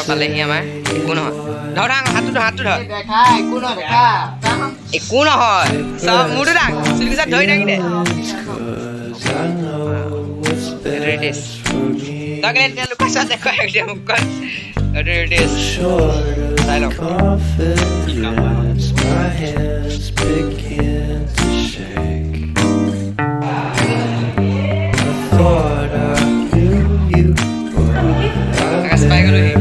নাপালেহি আমাৰ একো নহয় ধৰ হাতটো ধৰ দেখা একো নহয় দেখা একো নহয় চব মোৰটো দাং চিলিকুচাত ধৰি দাঙি দে তই এতিয়া লোকেশ্যন দেখুৱাই দিয়ে মোক কয় চাই লওক পাই গ'লোহি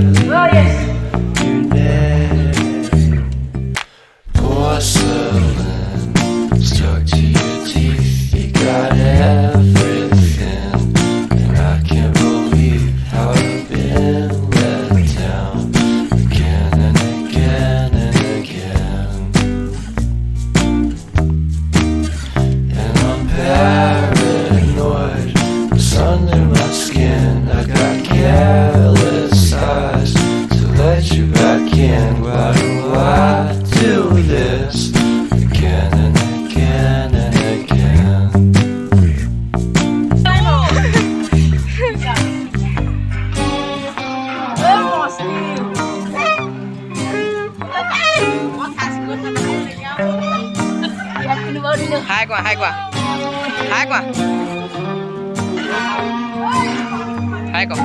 Hai quá.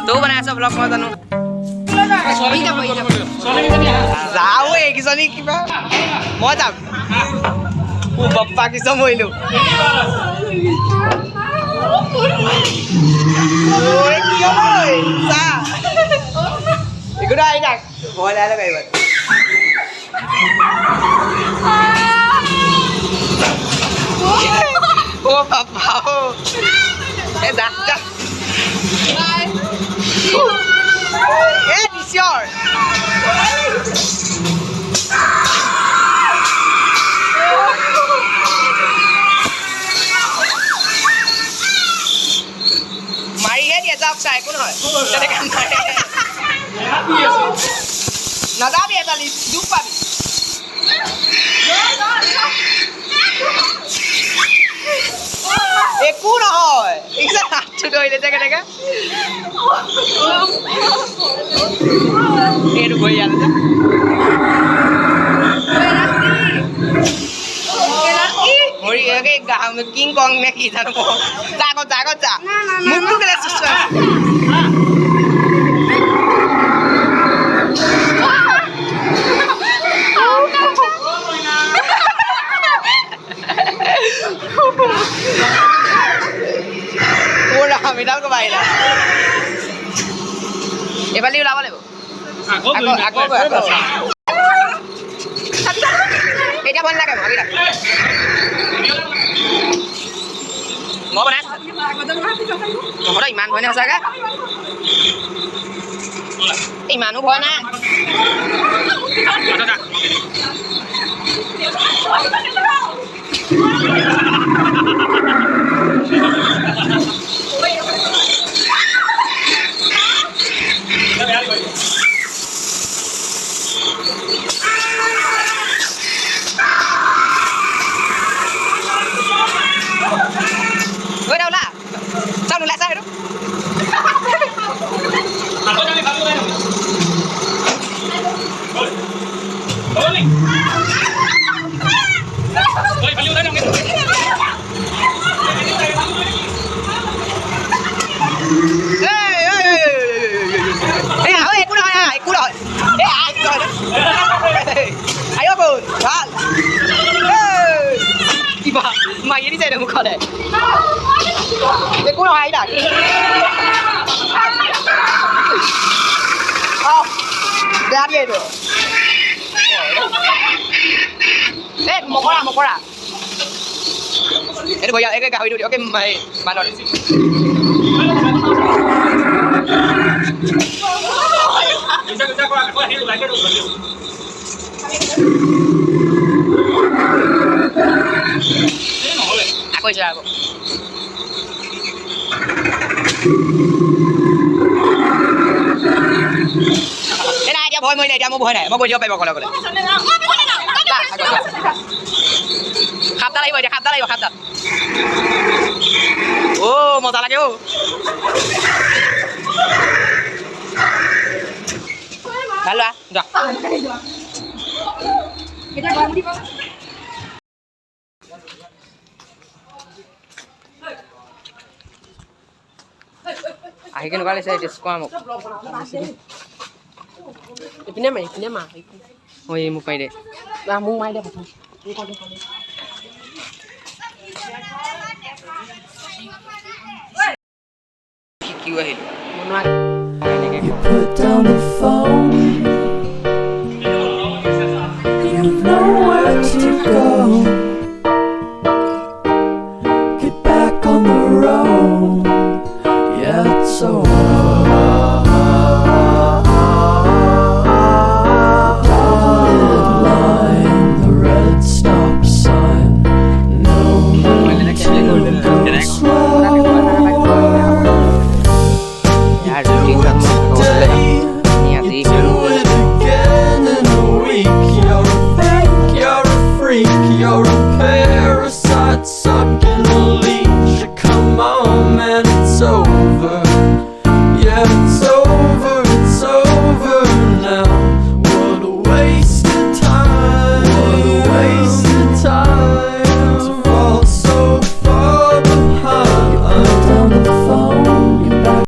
Tú bana sao vlog মই জানো যাও এই কিজনী কিবা মই যাম ও বাপ্পা কি সমইলো ওই কি হয় যা এগুলো আই ডাক ভয় লাগে গাইবা ও বাপ্পা ও এ যা Bye. Yeah, it's yours. Mari hết ya dọc xài cũng hỏi. Cho nên cảm thấy. Nó ra đi ta đi giúp bà đi. একো নহয় ইচ্ছা হাতটো ধৰিলে যে কেনেকৈ এইটো গৈ ইয়ালে যে কিং কং নে কি জানো যা মুখটো কেলে চুচু Midal ke baila. Bali ulama lebo. Aku. Dia bon lagi, mau tidak? Mau mana? Mau dah iman boleh masa kan? Iman u boleh nak? Gue đâu là? Sao nó lại sao đó? Ayo bun, bal. Iba, mày đi chơi được một con này. Cái cú nào hay đặt? Ra đi được. Ê, một con à? Ê, bây giờ cái gạo đi, ok mày, bạn rồi. Aku aja aku. Thế này dia ভয় মই নাই dia মই ভয় নাই মই গৈ দিব পাৰিব কলে কলে খাপডাল আহিব এতিয়া খাপডাল ও মজা লাগে ও Halo, dah. Kita ganti, Pak. Akhirnya kali saya diskon. Ipinnya mah. Oh iya, mau deh. Nah, mau main deh, Pak. Kiki wahid. You put down the phone. You've nowhere to go.